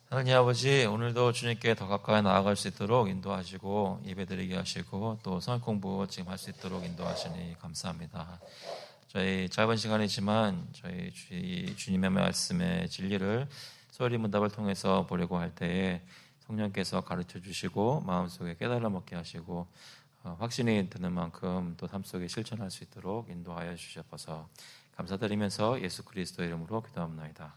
하나님 아버지, 오늘도 주님께 더 가까이 나아갈 수 있도록 인도하시고 예배드리게 하시고 또 성역 공부 지금 할 수 있도록 인도하시니 감사합니다. 저희 짧은 시간이지만 저희 주님의 말씀의 진리를 소리 문답을 통해서 보려고 할 때에 성령께서 가르쳐 주시고 마음속에 깨달아 먹게 하시고 확신이 드는 만큼 또 삶 속에 실천할 수 있도록 인도하여 주셔서 감사드리면서 예수 그리스도 이름으로 기도합니다.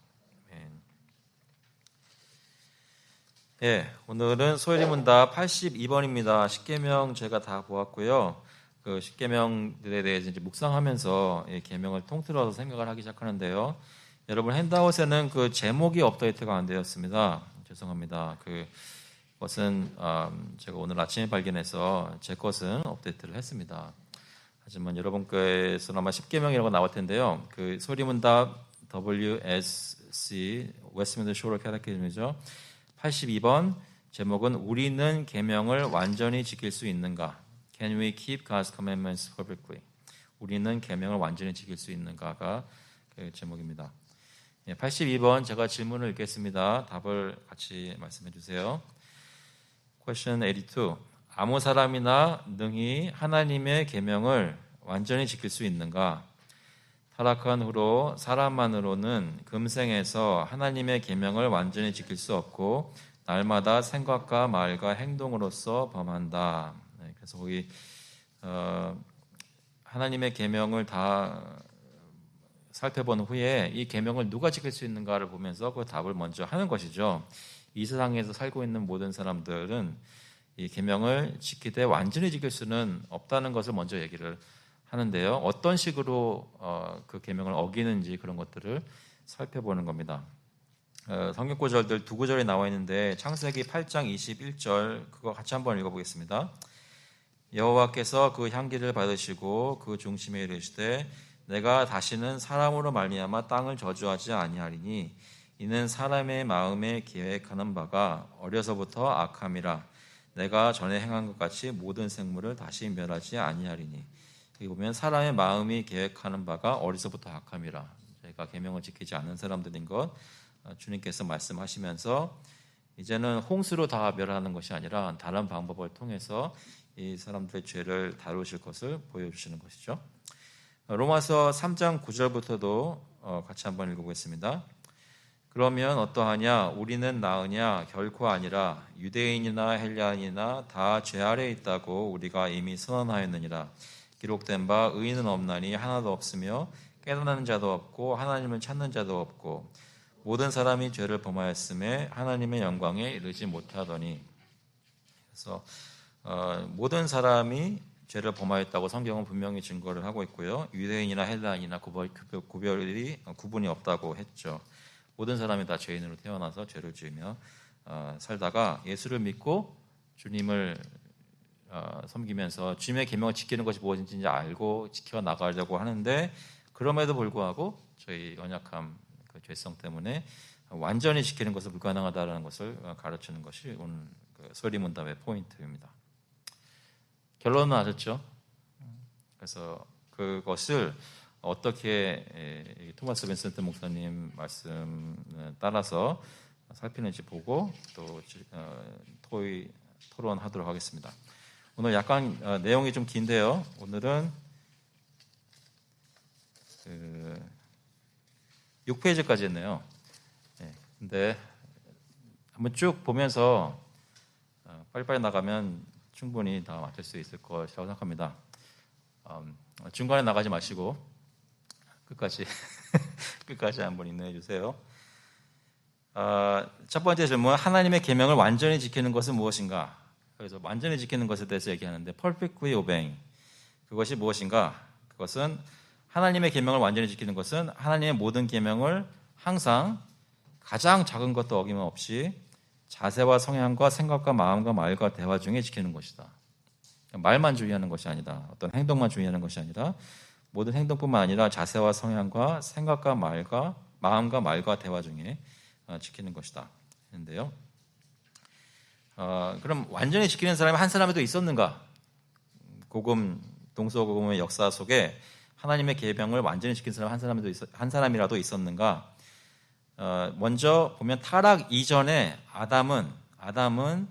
아멘. 오늘은 소리 문답 82번입니다. 십계명 제가 다 보았고요. 그 십계명들에 대해서 이제 묵상하면서 계명을 통틀어서 생각을 하기 시작하는데요. 여러분 핸드아웃에는 그 제목이 업데이트가 안 되었습니다. 죄송합니다. 그것은 제가 오늘 아침에 발견해서 제 것은 업데이트를 했습니다. 하지만 여러분께서는 아마 십계명이라고 나올 텐데요. 그 소리 문답 WSC 웨스트민스터 쇼럴 캐테키즘이죠. 82번 제목은 우리는 계명을 완전히 지킬 수 있는가? Can we keep God's commandments perfectly? 우리는 계명을 완전히 지킬 수 있는가가 그 제목입니다. 82번 제가 질문을 읽겠습니다. 답을 같이 말씀해 주세요. Question 82. 아무 사람이나 능히 하나님의 계명을 완전히 지킬 수 있는가? 타락한 후로 사람만으로는 금생에서 하나님의 계명을 완전히 지킬 수 없고 날마다 생각과 말과 행동으로서 범한다. 그래서 거기 하나님의 계명을 다 살펴본 후에 이 계명을 누가 지킬 수 있는가를 보면서 그 답을 먼저 하는 것이죠. 이 세상에서 살고 있는 모든 사람들은 이 계명을 지키되 완전히 지킬 수는 없다는 것을 먼저 얘기를 하는데요. 어떤 식으로 그 계명을 어기는지 그런 것들을 살펴보는 겁니다. 성경 구절들 두 구절이 나와 있는데 창세기 8장 21절 그거 같이 한번 읽어보겠습니다. 여호와께서 그 향기를 받으시고 그 중심에 이르시되 내가 다시는 사람으로 말미암아 땅을 저주하지 아니하리니 이는 사람의 마음에 계획하는 바가 어려서부터 악함이라 내가 전에 행한 것 같이 모든 생물을 다시 멸하지 아니하리니 여기 보면 사람의 마음이 계획하는 바가 어려서부터 악함이라 저희가 계명을 지키지 않는 사람들인 것 주님께서 말씀하시면서 이제는 홍수로 다 멸하는 것이 아니라 다른 방법을 통해서 이 사람들의 죄를 다루실 것을 보여주시는 것이죠. 로마서 3장 9절부터도 같이 한번 읽어보겠습니다. 그러면 어떠하냐? 우리는 나으냐? 결코 아니라 유대인이나 헬라인이나 다 죄 아래에 있다고 우리가 이미 선언하였느니라. 기록된 바 의인은 없나니 하나도 없으며 깨닫는 자도 없고 하나님을 찾는 자도 없고 모든 사람이 죄를 범하였음에 하나님의 영광에 이르지 못하더니 그래서 모든 사람이 죄를 범하였다고 성경은 분명히 증거를 하고 있고요. 유대인이나 헬라인이나 구분이 없다고 했죠. 모든 사람이 다 죄인으로 태어나서 죄를 지으며 살다가 예수를 믿고 주님을 섬기면서 주님의 계명을 지키는 것이 무엇인지 알고 지켜나가려고 하는데 그럼에도 불구하고 저희 연약함, 그 죄성 때문에 완전히 지키는 것은 불가능하다는 것을 가르치는 것이 오늘 소리문답의 포인트입니다. 결론은 아셨죠? 그래서 그것을 어떻게 토마스 빈센트 목사님 말씀 따라서 살피는지 보고 또 토론하도록 하겠습니다. 오늘 약간 내용이 좀 긴데요. 오늘은 6페이지까지 했네요. 근데 한번 쭉 보면서 빨리빨리 나가면 충분히 다 맡을 수 있을 것이라고 생각합니다. 중간에 나가지 마시고 끝까지 한번 인내해 주세요. 첫 번째 질문, 하나님의 계명을 완전히 지키는 것은 무엇인가? 그래서 완전히 지키는 것에 대해서 얘기하는데 perfectly obeying 그것이 무엇인가? 그것은 하나님의 계명을 완전히 지키는 것은 하나님의 모든 계명을 항상 가장 작은 것도 어김없이 자세와 성향과 생각과 마음과 말과 대화 중에 지키는 것이다. 말만 주의하는 것이 아니다. 어떤 행동만 주의하는 것이 아니라 모든 행동뿐만 아니라 자세와 성향과 생각과 말과 마음과 말과 대화 중에 지키는 것이다. 했는데요. 그럼 완전히 지키는 사람이 한 사람에도 있었는가? 동서고금의 역사 속에 하나님의 계명을 완전히 지킨 사람 한 사람이라도 있었는가? 먼저 보면 타락 이전에 아담은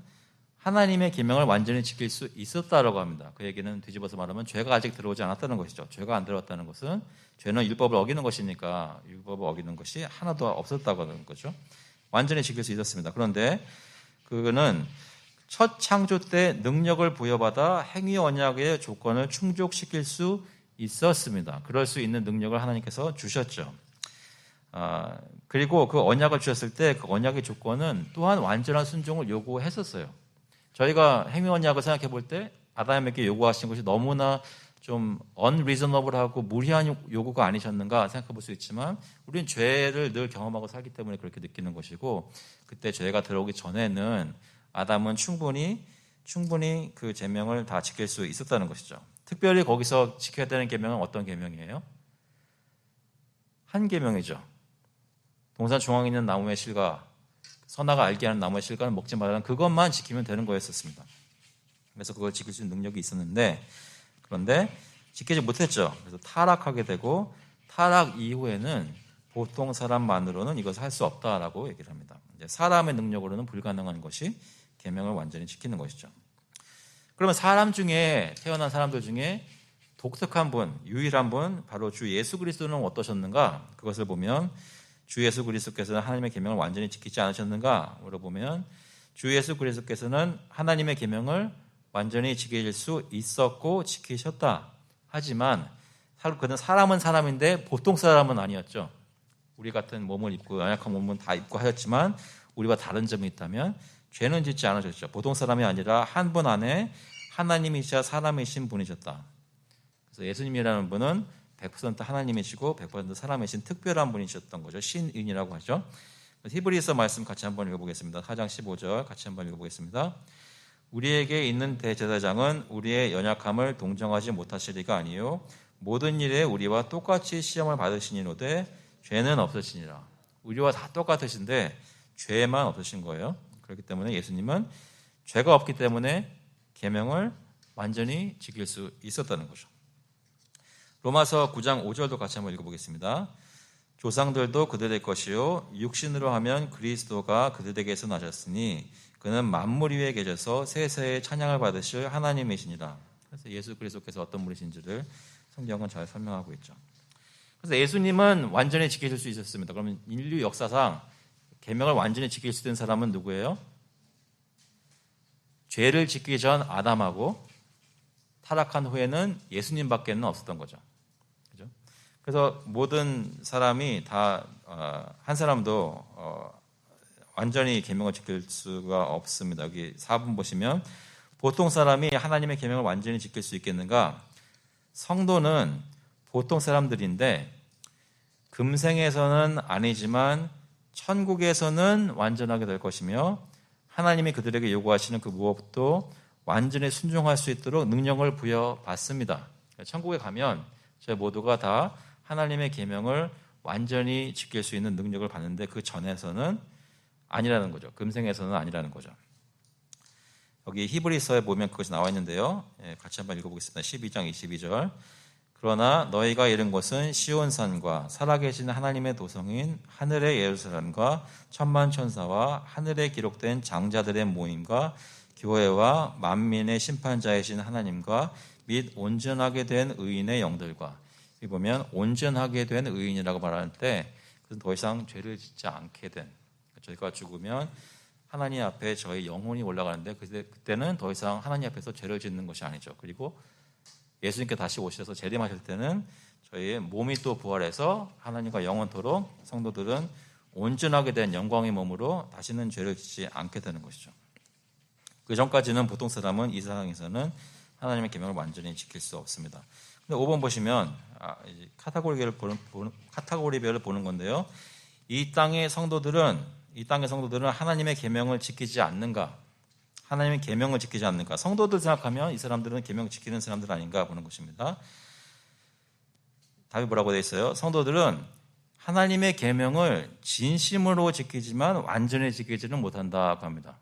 하나님의 계명을 완전히 지킬 수 있었다라고 합니다. 그 얘기는 뒤집어서 말하면 죄가 아직 들어오지 않았다는 것이죠. 죄가 안 들어왔다는 것은 죄는 율법을 어기는 것이니까 율법을 어기는 것이 하나도 없었다고 하는 거죠. 완전히 지킬 수 있었습니다. 그런데 그는 첫 창조 때 능력을 부여받아 행위 언약의 조건을 충족시킬 수 있었습니다. 그럴 수 있는 능력을 하나님께서 주셨죠. 그리고 그 언약을 주셨을 때 그 언약의 조건은 또한 완전한 순종을 요구했었어요. 저희가 행위 언약을 생각해 볼 때 아담에게 요구하신 것이 너무나 좀 unreasonable하고 무리한 요구가 아니셨는가 생각해 볼 수 있지만 우리는 죄를 늘 경험하고 살기 때문에 그렇게 느끼는 것이고 그때 죄가 들어오기 전에는 아담은 충분히 그 계명을 다 지킬 수 있었다는 것이죠. 특별히 거기서 지켜야 되는 계명은 어떤 계명이에요? 한 계명이죠. 동산 중앙에 있는 나무의 실과 선악을 알게 하는 나무의 실과는 먹지 말라는 그것만 지키면 되는 거였었습니다. 그래서 그걸 지킬 수 있는 능력이 있었는데 그런데 지키지 못했죠. 그래서 타락하게 되고 타락 이후에는 보통 사람만으로는 이것을 할 수 없다라고 얘기를 합니다. 이제 사람의 능력으로는 불가능한 것이 계명을 완전히 지키는 것이죠. 그러면 사람 중에 태어난 사람들 중에 독특한 분, 유일한 분, 바로 주 예수 그리스도는 어떠셨는가? 그것을 보면 주 예수 그리스도께서는 하나님의 계명을 완전히 지키지 않으셨는가? 물어보면 주 예수 그리스도께서는 하나님의 계명을 완전히 지킬 수 있었고 지키셨다. 하지만 그는 사람은 사람인데 보통 사람은 아니었죠. 우리 같은 몸을 입고 연약한 몸은 다 입고 하셨지만 우리와 다른 점이 있다면 죄는 짓지 않으셨죠. 보통 사람이 아니라 한 분 안에 하나님이시자 사람이신 분이셨다. 그래서 예수님이라는 분은 100% 하나님이시고 100% 사람이신 특별한 분이셨던 거죠. 신인이라고 하죠. 히브리서 말씀 같이 한번 읽어보겠습니다. 4장 15절 같이 한번 읽어보겠습니다. 우리에게 있는 대제사장은 우리의 연약함을 동정하지 못하실 리가 아니요 모든 일에 우리와 똑같이 시험을 받으시니로되 죄는 없으시니라. 우리와 다 똑같으신데 죄만 없으신 거예요. 그렇기 때문에 예수님은 죄가 없기 때문에 계명을 완전히 지킬 수 있었다는 거죠. 로마서 9장 5절도 같이 한번 읽어보겠습니다. 조상들도 그들의 것이요 육신으로 하면 그리스도가 그들에게서 나셨으니 그는 만물 위에 계셔서 세세의 찬양을 받으실 하나님이시니라. 그래서 예수 그리스도께서 어떤 분이신지를 성경은 잘 설명하고 있죠. 그래서 예수님은 완전히 지키실 수 있었습니다. 그러면 인류 역사상 계명을 완전히 지킬 수 있는 사람은 누구예요? 죄를 짓기 전 아담하고 타락한 후에는 예수님밖에는 없었던 거죠. 그죠? 그래서 모든 사람이 다 한 사람도 완전히 계명을 지킬 수가 없습니다. 여기 4분 보시면 보통 사람이 하나님의 계명을 완전히 지킬 수 있겠는가? 성도는 보통 사람들인데 금생에서는 아니지만 천국에서는 완전하게 될 것이며 하나님이 그들에게 요구하시는 그 무엇도 완전히 순종할 수 있도록 능력을 부여받습니다. 천국에 가면 저희 모두가 다 하나님의 계명을 완전히 지킬 수 있는 능력을 받는데 그 전에서는 아니라는 거죠. 금생에서는 아니라는 거죠. 여기 히브리서에 보면 그것이 나와 있는데요. 같이 한번 읽어보겠습니다. 12장 22절. 그러나 너희가 이른 곳은 시온산과 살아계신 하나님의 도성인 하늘의 예루살렘과 천만 천사와 하늘에 기록된 장자들의 모임과 교회와 만민의 심판자이신 하나님과 및 온전하게 된 의인의 영들과. 여기 보면 온전하게 된 의인이라고 말할 때 그것은 더 이상 죄를 짓지 않게 된, 저희가 죽으면 하나님 앞에 저희 영혼이 올라가는데 그때는 더 이상 하나님 앞에서 죄를 짓는 것이 아니죠. 그리고 예수님께 다시 오셔서 재림하실 때는 저희의 몸이 또 부활해서 하나님과 영원토록 성도들은 온전하게 된 영광의 몸으로 다시는 죄를 짓지 않게 되는 것이죠. 그 전까지는 보통 사람은 이 세상에서는 하나님의 계명을 완전히 지킬 수 없습니다. 근데 5번 보시면 카테고리별을 보는 건데요. 이 땅의 성도들은 하나님의 계명을 지키지 않는가? 하나님의 계명을 지키지 않는가? 성도들 생각하면 이 사람들은 계명 지키는 사람들 아닌가 보는 것입니다. 답이 뭐라고 되어 있어요? 성도들은 하나님의 계명을 진심으로 지키지만 완전히 지키지는 못한다고 합니다.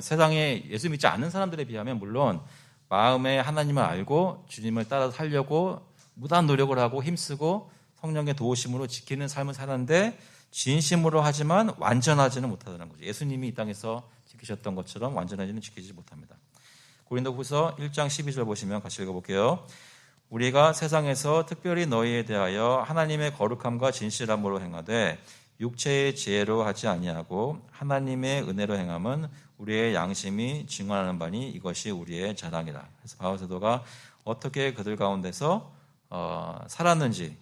세상에 예수 믿지 않는 사람들에 비하면 물론 마음에 하나님을 알고 주님을 따라 살려고 무단 노력을 하고 힘쓰고 성령의 도우심으로 지키는 삶을 사는데 진심으로 하지만 완전하지는 못하다는 거죠. 예수님이 이 땅에서 지키셨던 것처럼 완전하지는 지키지 못합니다. 고린도후서 1장 12절 보시면 같이 읽어볼게요. 우리가 세상에서 특별히 너희에 대하여 하나님의 거룩함과 진실함으로 행하되 육체의 지혜로 하지 아니하고 하나님의 은혜로 행함은 우리의 양심이 증언하는 바니 이것이 우리의 자랑이라. 그래서 바울 사도가 어떻게 그들 가운데서 살았는지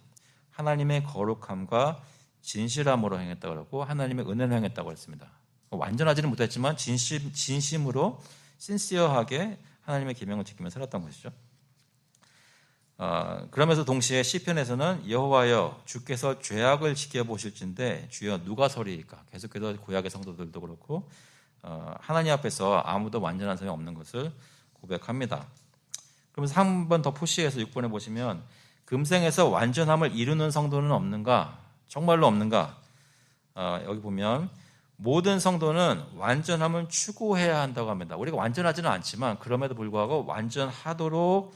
하나님의 거룩함과 진실함으로 행했다고 그러고 하나님의 은혜로 행했다고 했습니다. 완전하지는 못했지만 진심으로 신시어하게 하나님의 계명을 지키며 살았던 것이죠. 그러면서 동시에 시편에서는 여호와여 주께서 죄악을 지켜보실진데 주여 누가 서리이까. 계속해서 구약의 성도들도 그렇고 하나님 앞에서 아무도 완전한 사람이 없는 것을 고백합니다. 그러면서 한 번 더 푸시해서 6번에 보시면 금생에서 완전함을 이루는 성도는 없는가? 정말로 없는가? 여기 보면 모든 성도는 완전함을 추구해야 한다고 합니다. 우리가 완전하지는 않지만 그럼에도 불구하고 완전하도록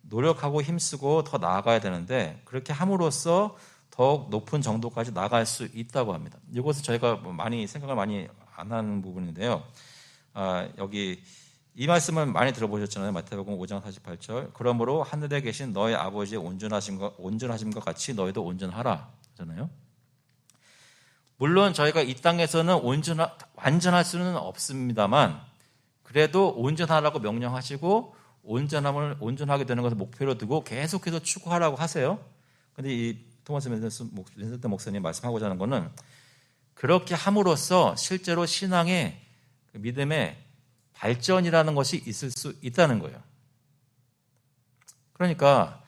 노력하고 힘쓰고 더 나아가야 되는데 그렇게 함으로써 더욱 높은 정도까지 나아갈 수 있다고 합니다. 이것을 저희가 많이 생각을 많이 안 하는 부분인데요. 여기 이 말씀은 많이 들어보셨잖아요. 마태복음 5장 48절. 그러므로 하늘에 계신 너희 아버지의 온전하심과 같이 너희도 온전하라 하잖아요. 물론 저희가 이 땅에서는 완전할 수는 없습니다만 그래도 온전하라고 명령하시고 온전하게 되는 것을 목표로 두고 계속해서 추구하라고 하세요. 그런데 이 토마스 윈센트 목사님 말씀하고자 하는 것은 그렇게 함으로써 실제로 신앙의 믿음의 발전이라는 것이 있을 수 있다는 거예요. 그러니까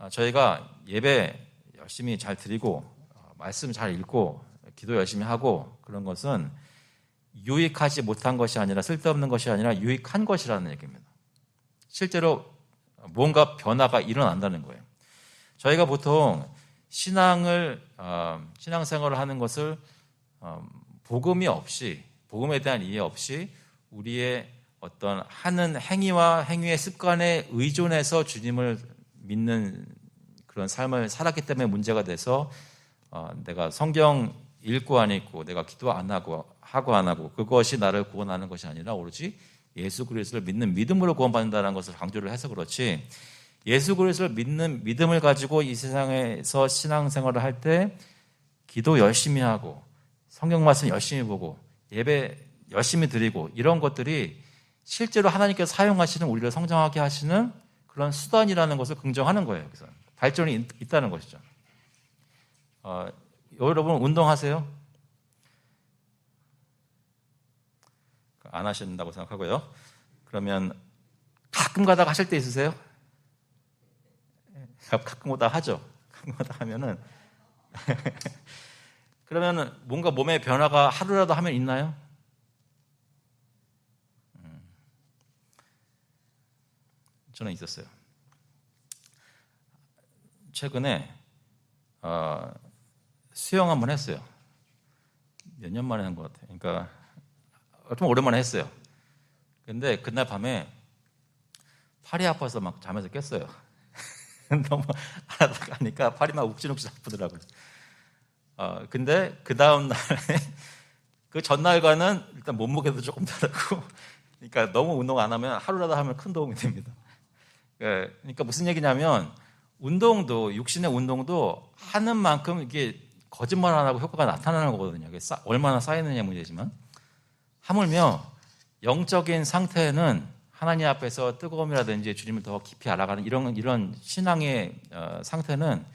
저희가 예배 열심히 잘 드리고 말씀 잘 읽고 기도 열심히 하고 그런 것은 유익하지 못한 것이 아니라 쓸데없는 것이 아니라 유익한 것이라는 얘기입니다. 실제로 뭔가 변화가 일어난다는 거예요. 저희가 보통 신앙생활을 하는 것을 복음에 대한 이해 없이 우리의 어떤 하는 행위의 습관에 의존해서 주님을 믿는 그런 삶을 살았기 때문에 문제가 돼서 내가 성경 읽고 안 읽고 내가 기도 안 하고 안 하고 그것이 나를 구원하는 것이 아니라 오로지 예수 그리스도를 믿는 믿음으로 구원받는다는 것을 강조를 해서 그렇지 예수 그리스도를 믿는 믿음을 가지고 이 세상에서 신앙생활을 할 때 기도 열심히 하고 성경 말씀 열심히 보고 예배 열심히 드리고 이런 것들이 실제로 하나님께서 사용하시는 우리를 성장하게 하시는 그런 수단이라는 것을 긍정하는 거예요. 그래서 발전이 있다는 것이죠. 여러분 운동하세요? 안 하신다고 생각하고요. 그러면 가끔 가다가 하실 때 있으세요? 가끔 오다 하죠. 가끔 오다 하면은 그러면은 뭔가 몸의 변화가 하루라도 하면 있나요? 저는 있었어요. 최근에 수영 한번 했어요. 몇 년 만에 한 것 같아요. 그러니까 좀 오랜만에 했어요. 근데 그날 밤에 팔이 아파서 막 잠에서 깼어요. 너무 안 하다가 하니까 팔이 막 욱신욱신 아프더라고요. 근데 그 다음 날에 그 전날과는 일단 몸무게도 조금 다르고 그러니까 너무 운동 안 하면 하루라도 하면 큰 도움이 됩니다. 그러니까 무슨 얘기냐면 육신의 운동도 하는 만큼 이게 거짓말 안 하고 효과가 나타나는 거거든요. 얼마나 쌓이느냐 문제지만 하물며 영적인 상태는 하나님 앞에서 뜨거움이라든지 주님을 더 깊이 알아가는 이런 신앙의 상태는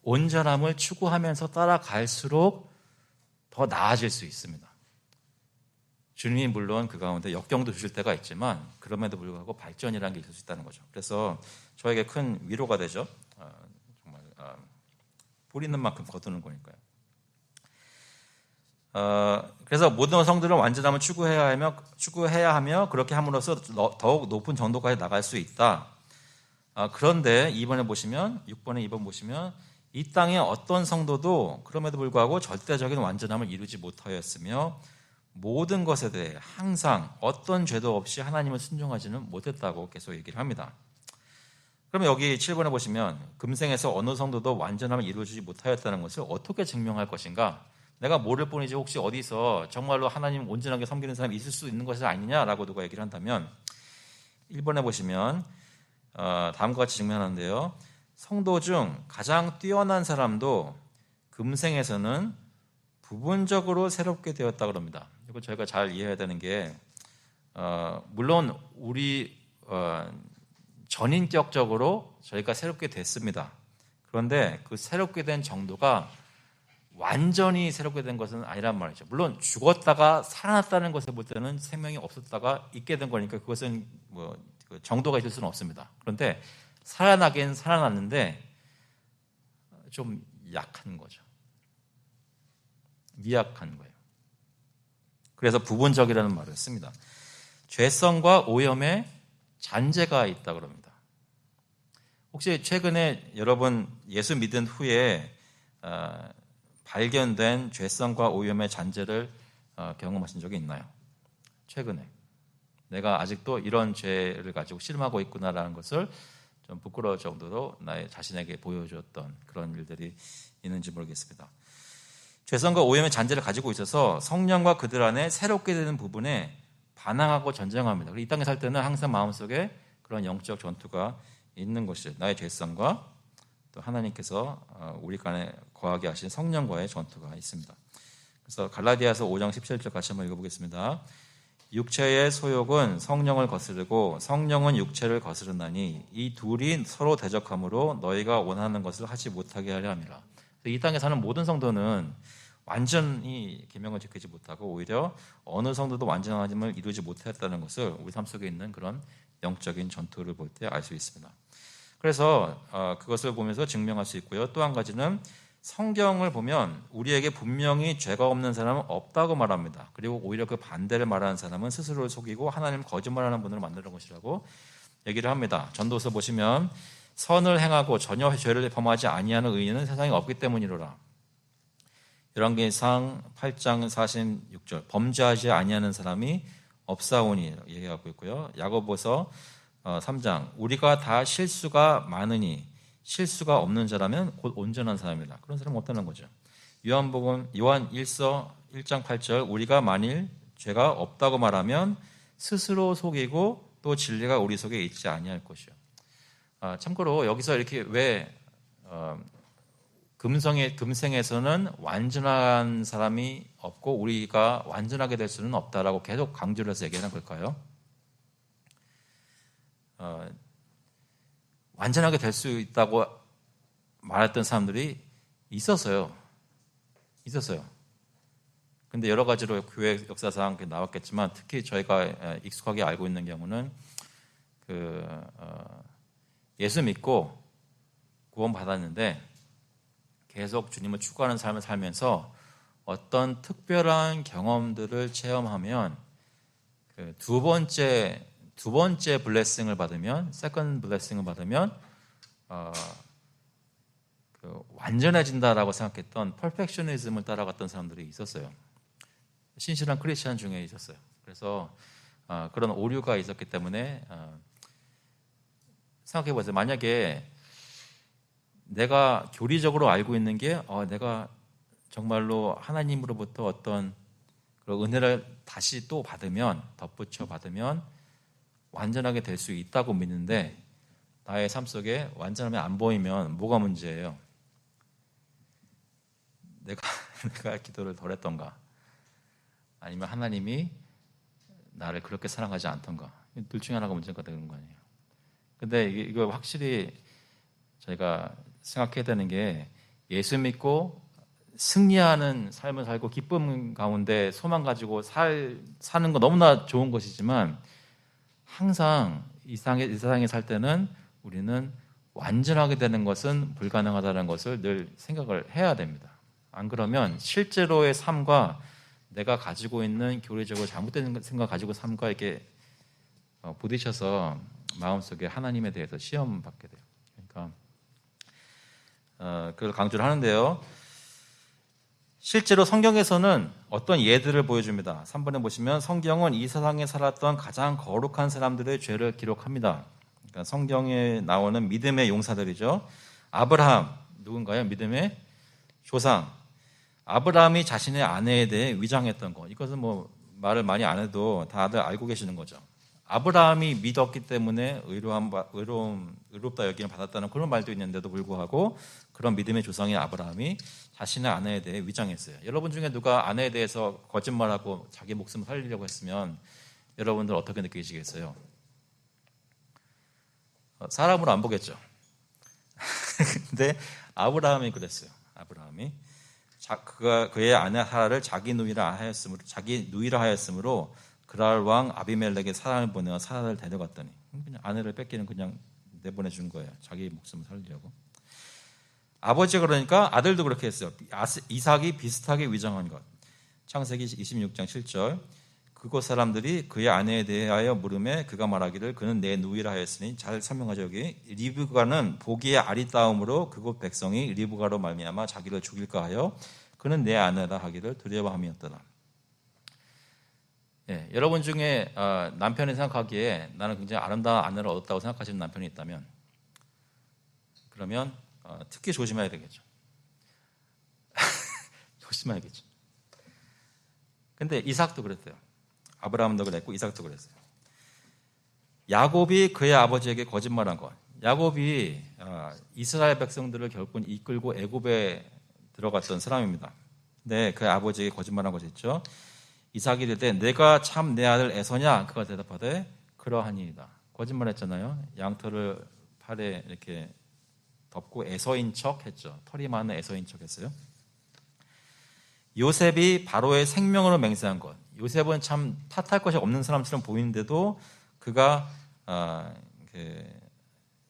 온전함을 추구하면서 따라갈수록 더 나아질 수 있습니다. 주님이 물론 그 가운데 역경도 주실 때가 있지만 그럼에도 불구하고 발전이라는 게 있을 수 있다는 거죠. 그래서 저에게 큰 위로가 되죠. 정말 뿌리는 만큼 거두는 거니까요. 그래서 모든 성들은 완전함을 추구해야 하며 그렇게 함으로써 더욱 높은 정도까지 나갈 수 있다. 그런데 6번에 보시면 이 땅의 어떤 성도도 그럼에도 불구하고 절대적인 완전함을 이루지 못하였으며 모든 것에 대해 항상 어떤 죄도 없이 하나님을 순종하지는 못했다고 계속 얘기를 합니다. 그러면 여기 7번에 보시면 금생에서 어느 성도도 완전함을 이루어주지 못하였다는 것을 어떻게 증명할 것인가? 내가 모를 뿐이지 혹시 어디서 정말로 하나님 온전하게 섬기는 사람이 있을 수 있는 것이 아니냐라고 누가 얘기를 한다면 1번에 보시면 다음과 같이 증명하는데요. 성도 중 가장 뛰어난 사람도 금생에서는 부분적으로 새롭게 되었다 그럽니다. 이거 저희가 잘 이해해야 되는 게 물론 우리 전인격적으로 저희가 새롭게 됐습니다. 그런데 그 새롭게 된 정도가 완전히 새롭게 된 것은 아니란 말이죠. 물론 죽었다가 살아났다는 것을 볼 때는 생명이 없었다가 있게 된 거니까 그것은 뭐 정도가 있을 수는 없습니다. 그런데 살아나긴 살아났는데 좀 약한 거죠. 미약한 거예요. 그래서 부분적이라는 말을 씁니다. 죄성과 오염에 잔재가 있다 그럽니다. 혹시 최근에 여러분 예수 믿은 후에 발견된 죄성과 오염의 잔재를 경험하신 적이 있나요? 최근에 내가 아직도 이런 죄를 가지고 씨름하고 있구나라는 것을 좀 부끄러울 정도로 나의 자신에게 보여줬던 그런 일들이 있는지 모르겠습니다. 죄성과 오염의 잔재를 가지고 있어서 성령과 그들 안에 새롭게 되는 부분에 반항하고 전쟁합니다. 이 땅에 살 때는 항상 마음속에 그런 영적 전투가 있는 것이죠. 나의 죄성과 또 하나님께서 우리 간에 거하게 하신 성령과의 전투가 있습니다. 그래서 갈라디아서 5장 17절 같이 한번 읽어보겠습니다. 육체의 소욕은 성령을 거스르고 성령은 육체를 거스르나니 이 둘이 서로 대적함으로 너희가 원하는 것을 하지 못하게 하려 함이라. 이 땅에 사는 모든 성도는 완전히 계명을 지키지 못하고 오히려 어느 성도도 완전함을 이루지 못했다는 것을 우리 삶 속에 있는 그런 영적인 전투를 볼 때 알 수 있습니다. 그래서 그것을 보면서 증명할 수 있고요. 또 한 가지는 성경을 보면 우리에게 분명히 죄가 없는 사람은 없다고 말합니다. 그리고 오히려 그 반대를 말하는 사람은 스스로를 속이고 하나님 거짓말하는 분을 만드는 것이라고 얘기를 합니다. 전도서 보시면 선을 행하고 전혀 죄를 범하지 아니하는 의인은 세상에 없기 때문이로라. 열왕기상 8장 46절 범죄하지 아니하는 사람이 없사오니 얘기하고 있고요. 야고보서 3장 우리가 다 실수가 많으니 실수가 없는 자라면 곧 온전한 사람이라. 그런 사람은 없다는 거죠. 요한 1서 1장 8절 우리가 만일 죄가 없다고 말하면 스스로 속이고 또 진리가 우리 속에 있지 아니할 것이요. 참고로 여기서 이렇게 왜 금생에서는 완전한 사람이 없고 우리가 완전하게 될 수는 없다라고 계속 강조를 해서 얘기하는 걸까요? 완전하게 될 수 있다고 말했던 사람들이 있었어요. 근데 여러 가지로 교회 역사상 나왔겠지만 특히 저희가 익숙하게 알고 있는 경우는 예수 믿고 구원 받았는데 계속 주님을 추구하는 삶을 살면서 어떤 특별한 경험들을 체험하면 두 번째 블레싱을 받으면, 세컨드 블레싱을 받으면 완전해진다라고 생각했던 퍼펙셔니즘을 따라갔던 사람들이 있었어요. 신실한 크리스천 중에 있었어요. 그래서 그런 오류가 있었기 때문에 생각해 보세요. 만약에 내가 교리적으로 알고 있는 게 내가 정말로 하나님으로부터 어떤 그런 은혜를 다시 또 받으면, 덧붙여 받으면 완전하게 될 수 있다고 믿는데 나의 삶 속에 완전함이 안 보이면 뭐가 문제예요? 내가 기도를 덜 했던가, 아니면 하나님이 나를 그렇게 사랑하지 않던가, 둘 중에 하나가 문제가 되는 거 아니에요. 근데 이거 확실히 저희가 생각해야 되는 게 예수 믿고 승리하는 삶을 살고 기쁨 가운데 소망 가지고 사는 거 너무나 좋은 것이지만 항상 이 세상에 살 때는 우리는 완전하게 되는 것은 불가능하다는 것을 늘 생각을 해야 됩니다. 안 그러면 실제로의 삶과 내가 가지고 있는 교리적으로 잘못된 생각 가지고 삶과 이렇게 부딪혀서 마음속에 하나님에 대해서 시험 받게 돼요. 그러니까 그걸 강조를 하는데요. 실제로 성경에서는 어떤 예들을 보여줍니다. 3번에 보시면 성경은 이 세상에 살았던 가장 거룩한 사람들의 죄를 기록합니다. 그러니까 성경에 나오는 믿음의 용사들이죠. 아브라함 누군가요? 믿음의 조상. 아브라함이 자신의 아내에 대해 위장했던 것. 이것은 뭐 말을 많이 안 해도 다들 알고 계시는 거죠. 아브라함이 믿었기 때문에 의롭다 여김을 받았다는 그런 말도 있는데도 불구하고 그런 믿음의 조상인 아브라함이 자신의 아내에 대해 위장했어요. 여러분 중에 누가 아내에 대해서 거짓말하고 자기 목숨을 살리려고 했으면 여러분들 어떻게 느끼시겠어요? 사람으로 안 보겠죠. 근데 아브라함이 그랬어요. 아브라함이 그의 아내 사라를 자기 누이라 하였으므로 그랄 왕 아비멜렉의 사람을 보내어 사라를 데려갔더니 그냥 아내를 뺏기는 그냥 내보내 준 거예요. 자기 목숨을 살리려고. 아버지가 그러니까 아들도 그렇게 했어요. 이삭이 비슷하게 위장한 것. 창세기 26장 7절. 그곳 사람들이 그의 아내에 대하여 물음에 그가 말하기를 그는 내 누이라 하였으니 잘 설명하죠. 여기 리브가는 보기에 아리따움으로 그곳 백성이 리브가로 말미암아 자기를 죽일까 하여 그는 내 아내라 하기를 두려워함이었더라. 예, 여러분 중에 남편이 생각하기에 나는 굉장히 아름다운 아내를 얻었다고 생각하시는 남편이 있다면 그러면 특히 조심해야 되겠죠. 조심해야겠죠. 근데 이삭도 그랬대요. 아브라함도 그랬고 이삭도 그랬어요. 야곱이 그의 아버지에게 거짓말한 것. 야곱이 이스라엘 백성들을 결국 이끌고 애굽에 들어갔던 사람입니다. 근데 그의 아버지에게 거짓말한 것이 있죠. 이삭이 이르되 내가 참 내 아들 에서냐? 그가 대답하되 그러하니이다. 거짓말했잖아요. 양털을 팔에 이렇게 덮고 에서인 척 했죠. 털이 많은 에서인 척 했어요. 요셉이 바로의 생명으로 맹세한 것. 요셉은 참 탓할 것이 없는 사람처럼 보이는데도 그가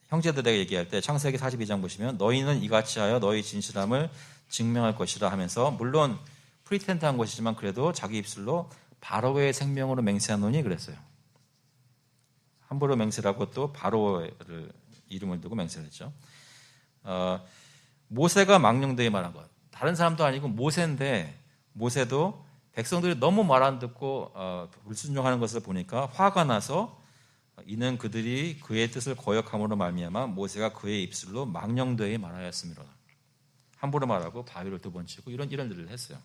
형제들에게 얘기할 때 창세기 42장 보시면 너희는 이같이 하여 너희 진실함을 증명할 것이라 하면서 물론 프리텐트한 것이지만 그래도 자기 입술로 바로의 생명으로 맹세하노니 그랬어요. 함부로 맹세라고 또 바로를 이름을 두고 맹세를 했죠. 모세가 망령되게 말한 것. 다른 사람도 아니고 모세인데 모세도 백성들이 너무 말 안 듣고 불순종하는 것을 보니까 화가 나서 이는 그들이 그의 뜻을 거역함으로 말미암아 모세가 그의 입술로 망령되게 말하였으므로 함부로 말하고 바위를 2번 치고 이런 일을 했어요.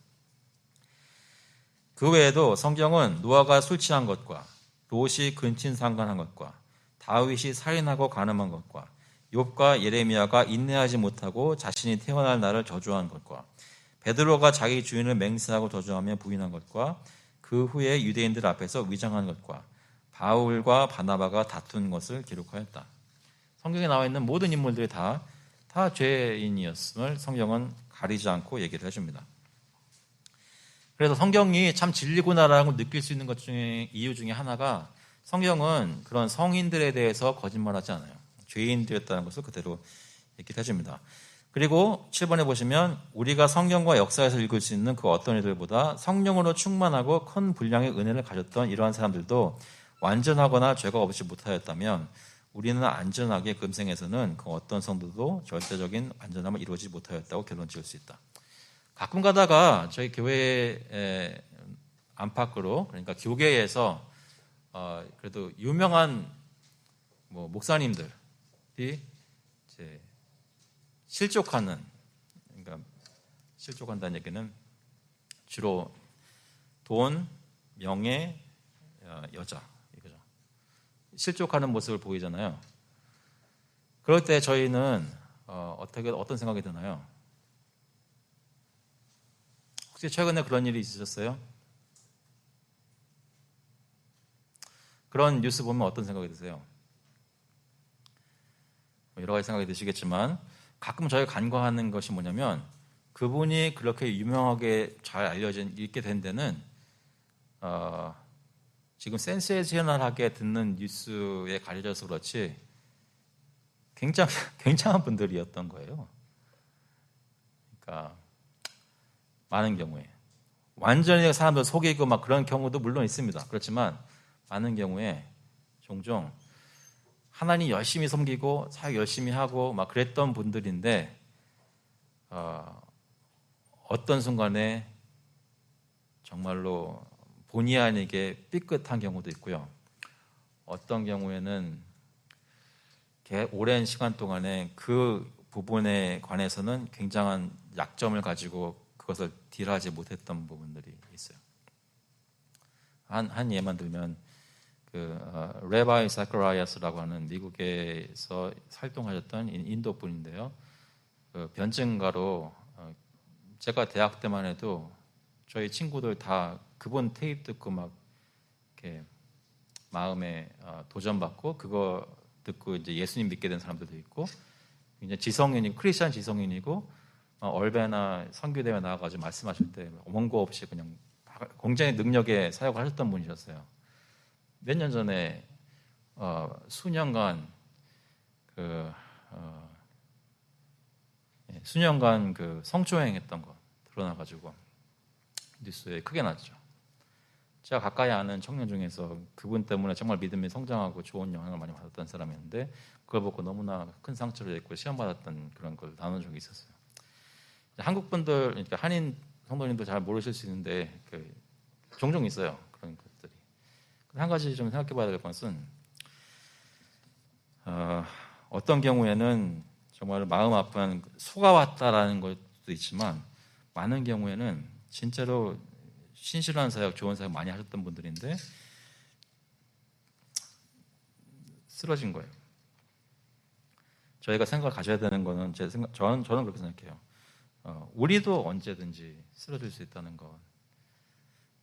그 외에도 성경은 노아가 술 취한 것과 롯이 근친상간한 것과 다윗이 살인하고 간음한 것과 욥과 예레미야가 인내하지 못하고 자신이 태어날 날을 저주한 것과 베드로가 자기 주인을 맹세하고 저주하며 부인한 것과 그 후에 유대인들 앞에서 위장한 것과 바울과 바나바가 다툰 것을 기록하였다. 성경에 나와 있는 모든 인물들이 다 죄인이었음을 성경은 가리지 않고 얘기를 해줍니다. 그래서 성경이 참 진리구나라고 느낄 수 있는 것 중에 이유 중에 하나가 성경은 그런 성인들에 대해서 거짓말하지 않아요. 죄인되었다는 것을 그대로 얘기를 해줍니다. 그리고 7번에 보시면 우리가 성경과 역사에서 읽을 수 있는 그 어떤 이들보다 성령으로 충만하고 큰 분량의 은혜를 가졌던 이러한 사람들도 완전하거나 죄가 없이 못하였다면 우리는 안전하게 금생에서는 그 어떤 성도도 절대적인 완전함을 이루지 못하였다고 결론 지을 수 있다. 가끔 가다가 저희 교회 안팎으로 그러니까 교계에서 그래도 유명한 목사님들이 이제 실족하는 그러니까 실족한다는 얘기는 주로 돈, 명예, 여자 이거죠. 실족하는 모습을 보이잖아요. 그럴 때 저희는 어떤 생각이 드나요? 혹시 최근에 그런 일이 있으셨어요? 그런 뉴스 보면 어떤 생각이 드세요? 여러 가지 생각이 드시겠지만 가끔 저희가 간과하는 것이 뭐냐면 그분이 그렇게 유명하게 잘 알려진 읽게 된 데는 지금 센세이셔널하게 듣는 뉴스에 가려져서 그렇지 굉장한 분들이었던 거예요. 그러니까 많은 경우에 완전히 사람들 속이고 막 그런 경우도 물론 있습니다. 그렇지만 많은 경우에 종종 하나님 열심히 섬기고 사역 열심히 하고 막 그랬던 분들인데 어떤 순간에 정말로 본의 아니게 삐끗한 경우도 있고요. 어떤 경우에는 오랜 시간 동안에 그 부분에 관해서는 굉장한 약점을 가지고 그것을 딜하지 못했던 부분들이 있어요. 한 예만 들면 레바이 사크라이아스라고 하는 미국에서 활동하셨던 인도 분인데요. 변증가로 제가 대학 때만 해도 저희 친구들 다 그분 테이프 듣고 막 이렇게 마음에 도전받고 그거 듣고 이제 예수님 믿게 된 사람들도 있고 이제 지성인이고 크리스찬 지성인이고 얼베나 선교대회 나와가지고 말씀하실 때 원고 없이 그냥 굉장히 능력의 사역을 하셨던 분이셨어요. 몇 년 전에 수년간 성추행했던 거 드러나가지고 뉴스에 크게 났죠. 제가 가까이 아는 청년 중에서 그분 때문에 정말 믿음이 성장하고 좋은 영향을 많이 받았던 사람이었는데 그걸 보고 너무나 큰 상처를 입고 시험받았던 그런 걸 나눈 적이 있었어요. 한국 분들, 그러니까 한인 성도님도 잘 모르실 수 있는데 종종 있어요. 그런 것들이. 한 가지 좀 생각해봐야 될 것은 어떤 경우에는 정말 마음 아픈 속아왔다라는 것도 있지만 많은 경우에는 진짜로 신실한 사역, 좋은 사역 많이 하셨던 분들인데 쓰러진 거예요. 저희가 생각을 가져야 되는 거는 저는 그렇게 생각해요. 우리도 언제든지 쓰러질 수 있다는 것.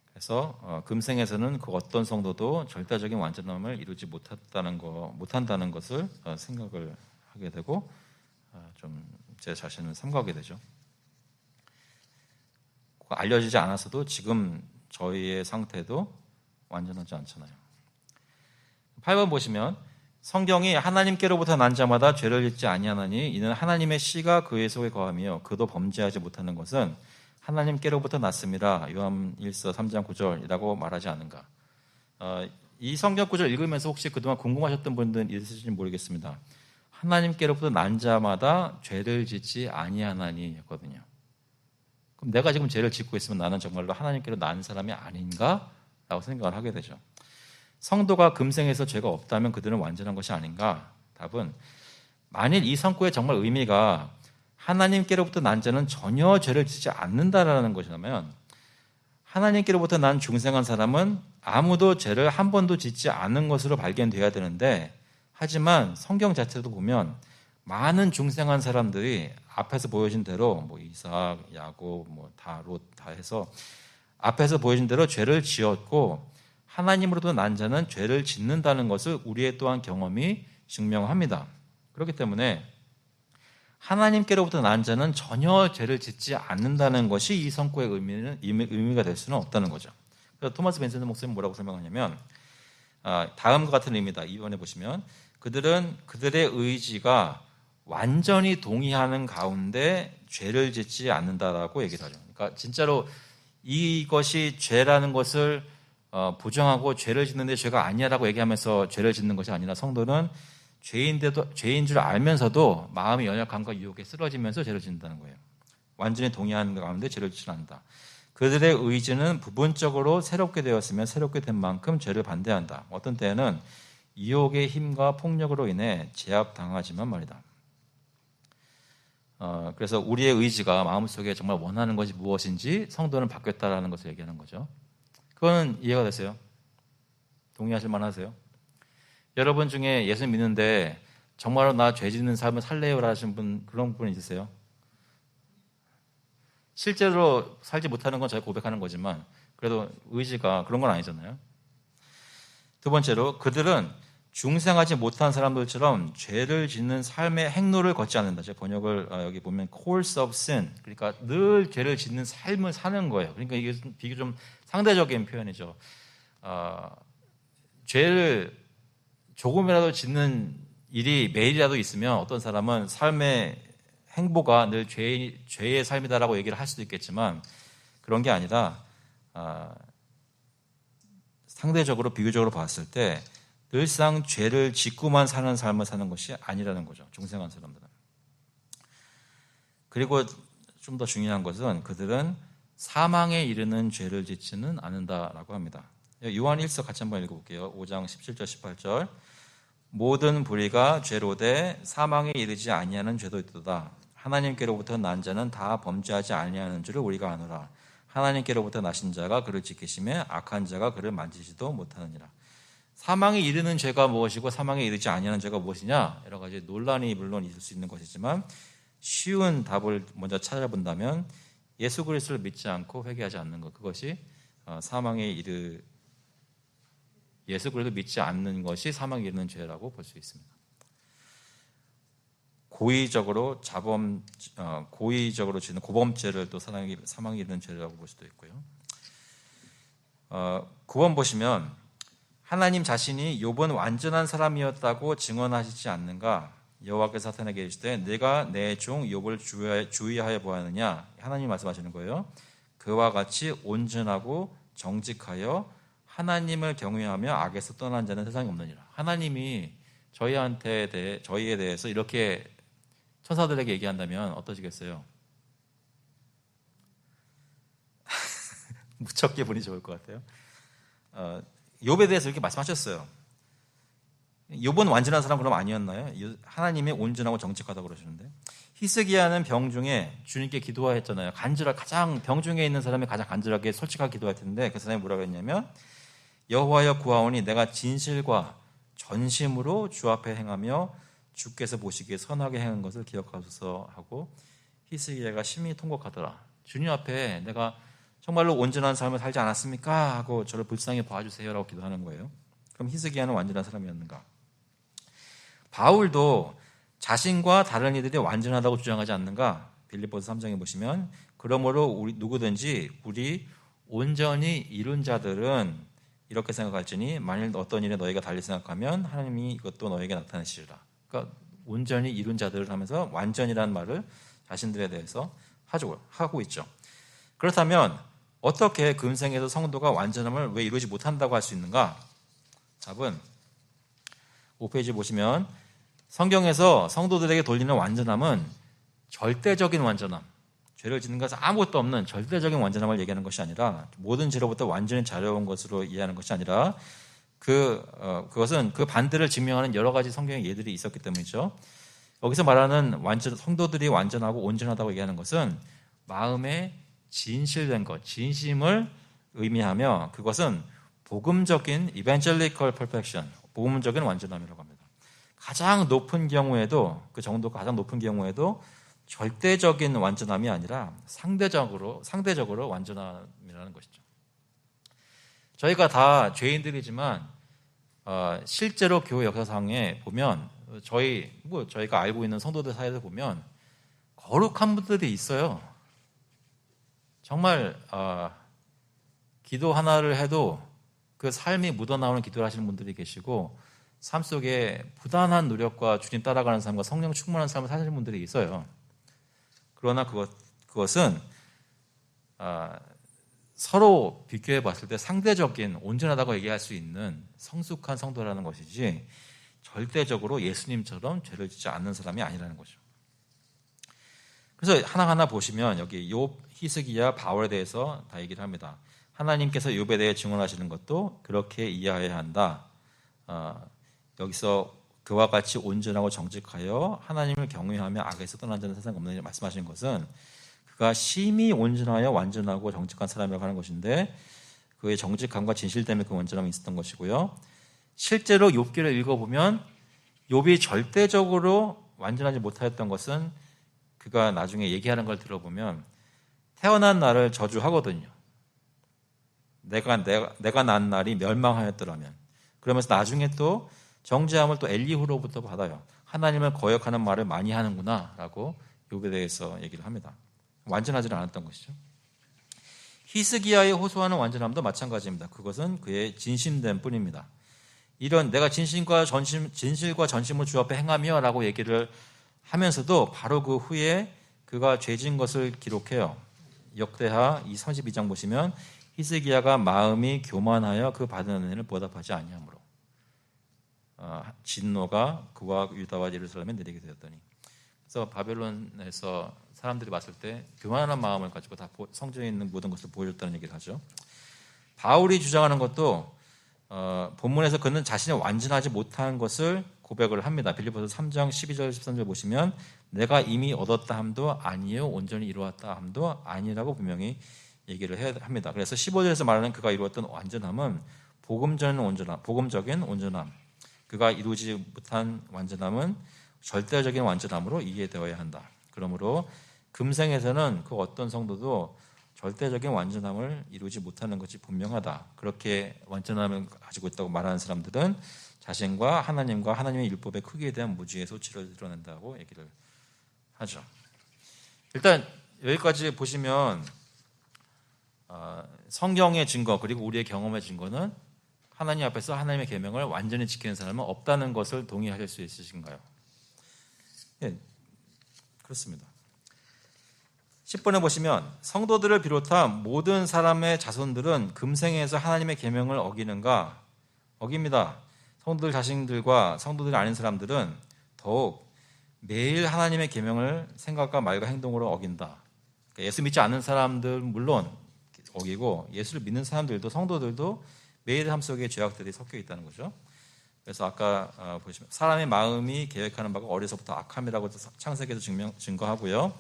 그래서 금생에서는 그 어떤 성도도 절대적인 완전함을 이루지 못한다는 것을 생각을 하게 되고 좀 제 자신을 삼가하게 되죠. 알려지지 않았어도 지금 저희의 상태도 완전하지 않잖아요. 8번 보시면 성경이 하나님께로부터 난 자마다 죄를 짓지 아니하나니 이는 하나님의 씨가 그의 속에 거하며 그도 범죄하지 못하는 것은 하나님께로부터 났습니다. 요한 1서 3장 9절이라고 말하지 않은가. 이 성경 구절 읽으면서 혹시 그동안 궁금하셨던 분들은 있으실지 모르겠습니다. 하나님께로부터 난 자마다 죄를 짓지 아니하나니 였거든요. 그럼 내가 지금 죄를 짓고 있으면 나는 정말로 하나님께로 난 사람이 아닌가? 라고 생각을 하게 되죠. 성도가 금생에서 죄가 없다면 그들은 완전한 것이 아닌가? 답은 만일 이 성구의 정말 의미가 하나님께로부터 난 자는 전혀 죄를 짓지 않는다라는 것이라면 하나님께로부터 난 중생한 사람은 아무도 죄를 한 번도 짓지 않은 것으로 발견돼야 되는데 하지만 성경 자체도 보면 많은 중생한 사람들이 앞에서 보여진 대로 이삭, 야곱, 롯 다 해서 앞에서 보여진 대로 죄를 지었고 하나님으로부터 난 자는 죄를 짓는다는 것을 우리의 또한 경험이 증명합니다. 그렇기 때문에 하나님께로부터 난 자는 전혀 죄를 짓지 않는다는 것이 이 성구의 의미가 될 수는 없다는 거죠. 그래서 토마스 벤센 목사님 뭐라고 설명하냐면 다음과 같은 의미다. 이번에 보시면 그들은 그들의 의지가 완전히 동의하는 가운데 죄를 짓지 않는다라고 얘기를 하죠. 그러니까 진짜로 이것이 죄라는 것을 부정하고 죄를 짓는데 죄가 아니야라고 얘기하면서 죄를 짓는 것이 아니라 성도는 죄인 줄 알면서도 마음의 연약함과 유혹에 쓰러지면서 죄를 짓는다는 거예요. 완전히 동의하는 가운데 죄를 짓지 않는다. 그들의 의지는 부분적으로 새롭게 되었으면 새롭게 된 만큼 죄를 반대한다. 어떤 때에는 유혹의 힘과 폭력으로 인해 제압당하지만 말이다. 그래서 우리의 의지가 마음속에 정말 원하는 것이 무엇인지 성도는 바뀌었다라는 것을 얘기하는 거죠. 그거는 이해가 되세요? 동의하실 만하세요? 여러분 중에 예수 믿는데 정말로 나 죄 짓는 삶을 살래요? 라신 분, 그런 분 있으세요? 실제로 살지 못하는 건 제가 고백하는 거지만 그래도 의지가 그런 건 아니잖아요. 두 번째로 그들은 중생하지 못한 사람들처럼 죄를 짓는 삶의 행로를 걷지 않는다. 제가 번역을 여기 보면 course of sin, 그러니까 늘 죄를 짓는 삶을 사는 거예요. 그러니까 이게 비교 좀 상대적인 표현이죠. 죄를 조금이라도 짓는 일이 매일이라도 있으면 어떤 사람은 삶의 행보가 늘 죄의 삶이다라고 얘기를 할 수도 있겠지만 그런 게 아니라 상대적으로 비교적으로 봤을 때 늘상 죄를 짓고만 사는 삶을 사는 것이 아니라는 거죠. 중생한 사람들은. 그리고 좀 더 중요한 것은 그들은 사망에 이르는 죄를 짓지는 않는다라고 합니다. 요한 1서 같이 한번 읽어볼게요. 5장 17절 18절 모든 불의가 죄로 돼 사망에 이르지 아니하는 죄도 있도다. 하나님께로부터 난 자는 다 범죄하지 아니하는 줄을 우리가 아노라. 하나님께로부터 나신 자가 그를 지키시며 악한 자가 그를 만지지도 못하느니라. 사망에 이르는 죄가 무엇이고 사망에 이르지 아니하는 죄가 무엇이냐, 여러 가지 논란이 물론 있을 수 있는 것이지만 쉬운 답을 먼저 찾아본다면 예수 그리스도를 믿지 않고 회개하지 않는 것, 그것이 예수 그리스도를 믿지 않는 것이 사망에 이르는 죄라고 볼 수 있습니다. 고의적으로 지는 고범죄를 또 사망에 이르는 죄라고 볼 수도 있고요. 9번 보시면 하나님 자신이 욥은 완전한 사람이었다고 증언하시지 않는가? 여호와께서 사탄에게 이르시되 내가 내 종 욥을 주의하여 보았느냐? 하나님 말씀하시는 거예요. 그와 같이 온전하고 정직하여 하나님을 경외하며 악에서 떠난 자는 세상에 없느니라. 하나님이 저희에 대해서 이렇게 천사들에게 얘기한다면 어떠시겠어요? 무척 기분이 좋을 것 같아요. 욥에 대해서 이렇게 말씀하셨어요. 욥은 완전한 사람 그럼 아니었나요? 하나님이 온전하고 정직하다고 그러시는데, 히스기야는 병 중에 주님께 기도했잖아요. 가장 병 중에 있는 사람이 가장 간절하게 솔직하게 기도할 텐데 그 사람이 뭐라고 했냐면, 여호와여 구하오니 내가 진실과 전심으로 주 앞에 행하며 주께서 보시기에 선하게 행한 것을 기억하소서 하고, 히스기야가 심히 통곡하더라. 주님 앞에 내가 정말로 온전한 삶을 살지 않았습니까? 하고 저를 불쌍히 봐주세요 라고 기도하는 거예요. 그럼 히스기야는 완전한 사람이었는가? 바울도 자신과 다른 이들이 완전하다고 주장하지 않는가? 빌립보서 3장에 보시면, 그러므로 누구든지 우리 온전히 이룬 자들은 이렇게 생각할지니 만일 어떤 일에 너희가 달리 생각하면 하나님이 이것도 너희에게 나타내시리라. 그러니까 온전히 이룬 자들을 하면서 완전이라는 말을 자신들에 대해서 하고 있죠. 그렇다면 어떻게 금생에서 성도가 완전함을 왜 이루지 못한다고 할 수 있는가? 답은 5페이지 보시면 성경에서 성도들에게 돌리는 완전함은 절대적인 완전함, 죄를 짓는 것은 아무것도 없는 절대적인 완전함을 얘기하는 것이 아니라, 모든 죄로부터 완전히 자유로운 것으로 이해하는 것이 아니라 그것은 그 반대를 증명하는 여러 가지 성경의 예들이 있었기 때문이죠. 여기서 말하는 성도들이 완전하고 온전하다고 얘기하는 것은 마음에 진실된 것, 진심을 의미하며, 그것은 복음적인 evangelical perfection, 복음적인 완전함이라고 합니다. 가장 높은 경우에도, 그 정도가 가장 높은 경우에도 절대적인 완전함이 아니라 상대적으로 완전함이라는 것이죠. 저희가 다 죄인들이지만 실제로 교회 역사상에 보면 저희가 알고 있는 성도들 사이에서 보면 거룩한 분들이 있어요. 정말 기도 하나를 해도 그 삶이 묻어나오는 기도를 하시는 분들이 계시고, 삶 속에 부단한 노력과 주님 따라가는 삶과 성령 충만한 삶을 사시는 분들이 있어요. 그러나 그것은 서로 비교해 봤을 때 상대적인 온전하다고 얘기할 수 있는 성숙한 성도라는 것이지, 절대적으로 예수님처럼 죄를 짓지 않는 사람이 아니라는 거죠. 그래서 하나하나 보시면 여기 욥, 히스기야, 바울에 대해서 다 얘기를 합니다. 하나님께서 욥에 대해 증언하시는 것도 그렇게 이해해야 한다. 여기서 그와 같이 온전하고 정직하여 하나님을 경외하며 악에서 떠난 자는 세상에 없는 일 말씀하시는 것은, 그가 심히 온전하여 완전하고 정직한 사람이라고 하는 것인데, 그의 정직함과 진실 때문에 그 온전함이 있었던 것이고요. 실제로 욥기를 읽어보면 욥이 절대적으로 완전하지 못하였던 것은, 그가 나중에 얘기하는 걸 들어보면 태어난 날을 저주하거든요. 내가 난 날이 멸망하였더라면. 그러면서 나중에 또 정죄함을 또 엘리후로부터 받아요. 하나님을 거역하는 말을 많이 하는구나 라고 욥에 대해서 얘기를 합니다. 완전하지는 않았던 것이죠. 히스기야의 호소하는 완전함도 마찬가지입니다. 그것은 그의 진심됨 뿐입니다. 이런 내가 진실과 전심을 주 앞에 행하며 라고 얘기를 하면서도 바로 그 후에 그가 죄진 것을 기록해요. 역대하 32장 보시면 히스기야가 마음이 교만하여 그 받은 은혜를 보답하지 아니하므로 진노가 그와 유다와 예루살렘에 내리게 되었더니. 그래서 바벨론에서 사람들이 봤을 때 교만한 마음을 가지고 다 성전에 있는 모든 것을 보여줬다는 얘기를 하죠. 바울이 주장하는 것도 본문에서 그는 자신이 완전하지 못한 것을 고백을 합니다. 빌립보서 3장 12절 13절 보시면 내가 이미 얻었다 함도 아니요 온전히 이루었다 함도 아니라고 분명히 얘기를 합니다. 그래서 15절에서 말하는 그가 이루었던 완전함은 복음적인 온전함, 그가 이루지 못한 완전함은 절대적인 완전함으로 이해되어야 한다. 그러므로 금생에서는 그 어떤 성도도 절대적인 완전함을 이루지 못하는 것이 분명하다. 그렇게 완전함을 가지고 있다고 말하는 사람들은 자신과 하나님과 하나님의 율법의 크기에 대한 무지의 소치를 드러낸다고 얘기를 하죠. 일단 여기까지 보시면 성경의 증거 그리고 우리의 경험의 증거는 하나님 앞에서 하나님의 계명을 완전히 지키는 사람은 없다는 것을 동의하실 수 있으신가요? 예, 그렇습니다. 10번에 보시면 성도들을 비롯한 모든 사람의 자손들은 금생에서 하나님의 계명을 어기는가? 어깁니다. 성도들 자신들과 성도들이 아닌 사람들은 더욱 매일 하나님의 계명을 생각과 말과 행동으로 어긴다. 그러니까 예수 믿지 않는 사람들 물론 어기고 예수를 믿는 사람들도 성도들도 매일 삶 속에 죄악들이 섞여 있다는 거죠. 그래서 아까 보시면 사람의 마음이 계획하는 바가 어려서부터 악함이라고 창세기에서 증거하고요.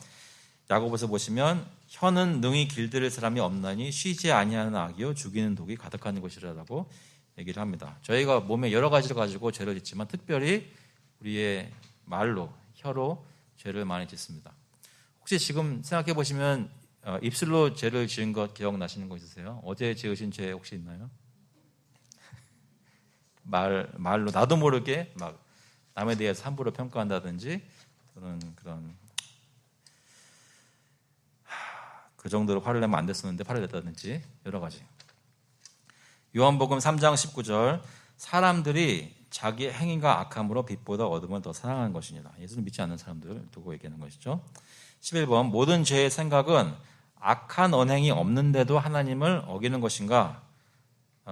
야고보서 보시면 혀는 능히 길들일 사람이 없나니 쉬지 아니하는 악이요 죽이는 독이 가득한 것이라고 얘기를 합니다. 저희가 몸에 여러 가지를 가지고 죄를 짓지만 특별히 우리의 말로 혀로 죄를 많이 짓습니다. 혹시 지금 생각해 보시면 입술로 죄를 지은 것 기억나시는 거 있으세요? 어제 지으신 죄 혹시 있나요? 말로 나도 모르게 막 남에 대해서 함부로 평가한다든지 그런 그 정도로 화를 내면 안 됐었는데 화를 냈다든지 여러 가지. 요한복음 3장 19절 사람들이 자기 행위가 악함으로 빛보다 어둠을 더 사랑하는 것이니라. 예수를 믿지 않는 사람들 두고 얘기하는 것이죠. 11번 모든 죄의 생각은 악한 언행이 없는데도 하나님을 어기는 것인가?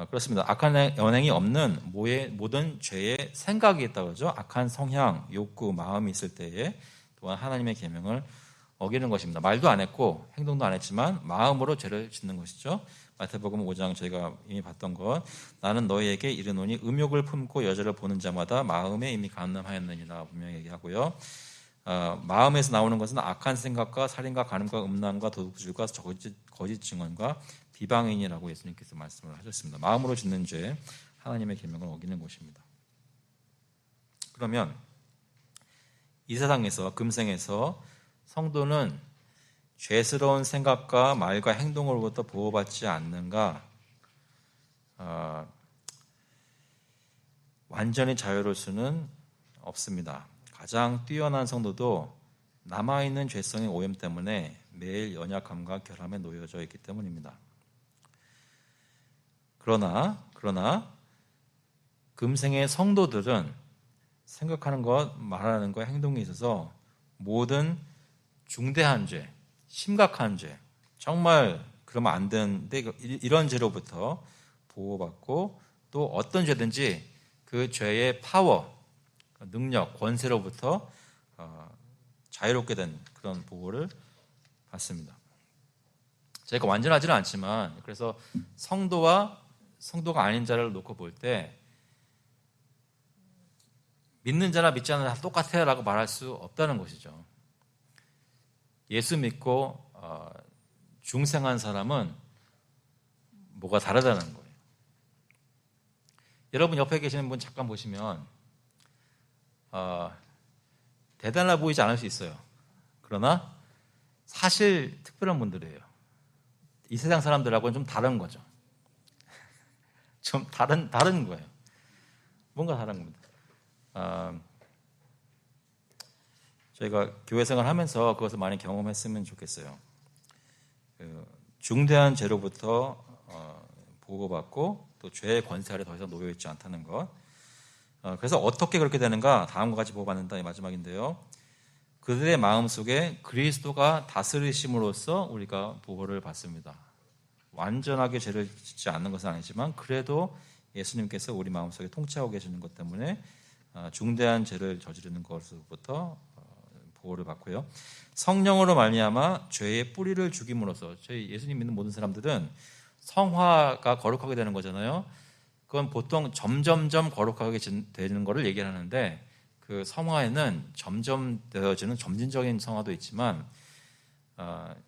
그렇습니다. 악한 언행이 없는 모든 죄의 생각이 있다고 그러죠. 악한 성향, 욕구, 마음이 있을 때에 또한 하나님의 계명을 어기는 것입니다. 말도 안 했고 행동도 안 했지만 마음으로 죄를 짓는 것이죠. 마태복음 5장 저희가 이미 봤던 것 나는 너희에게 이르노니 음욕을 품고 여자를 보는 자마다 마음에 이미 간음하였느니라 분명히 얘기하고요. 마음에서 나오는 것은 악한 생각과 살인과 간음과 음란과 도둑질과 거짓 증언과 비방인이라고 예수님께서 말씀을 하셨습니다. 마음으로 짓는 죄 하나님의 계명을 어기는 것입니다. 그러면 이 세상에서 금생에서 성도는 죄스러운 생각과 말과 행동으로부터 보호받지 않는가? 완전히 자유로울 수는 없습니다. 가장 뛰어난 성도도 남아있는 죄성의 오염 때문에 매일 연약함과 결함에 놓여져 있기 때문입니다. 그러나 금생의 성도들은 생각하는 것, 말하는 것, 행동에 있어서 모든 중대한 죄, 심각한 죄, 정말 그러면 안 되는데 이런 죄로부터 보호받고 또 어떤 죄든지 그 죄의 파워, 능력, 권세로부터 자유롭게 된 그런 보호를 받습니다. 저희가 완전하지는 않지만 그래서 성도가 아닌 자를 놓고 볼 때 믿는 자나 믿지 않는 자 다 똑같아요 라고 말할 수 없다는 것이죠. 예수 믿고 중생한 사람은 뭐가 다르다는 거예요. 여러분 옆에 계시는 분 잠깐 보시면 대단해 보이지 않을 수 있어요. 그러나 사실 특별한 분들이에요. 이 세상 사람들하고는 좀 다른 거죠. 좀 다른 거예요. 뭔가 다른 겁니다. 저희가 교회 생활하면서 그것을 많이 경험했으면 좋겠어요. 중대한 죄로부터 보호받고 또 죄의 권세 아래 더 이상 놓여 있지 않다는 것. 그래서 어떻게 그렇게 되는가? 다음과 같이 보호받는다 이 마지막인데요. 그들의 마음 속에 그리스도가 다스리심으로써 우리가 보호를 받습니다. 완전하게 죄를 짓지 않는 것은 아니지만 그래도 예수님께서 우리 마음속에 통치하고 계시는 것 때문에 중대한 죄를 저지르는 것으로부터 보호를 받고요. 성령으로 말미암아 죄의 뿌리를 죽임으로써 저희 예수님 믿는 모든 사람들은 성화가 거룩하게 되는 거잖아요. 그건 보통 점점점 거룩하게 되는 것을 얘기하는데 그 성화에는 점점 되어지는 점진적인 성화도 있지만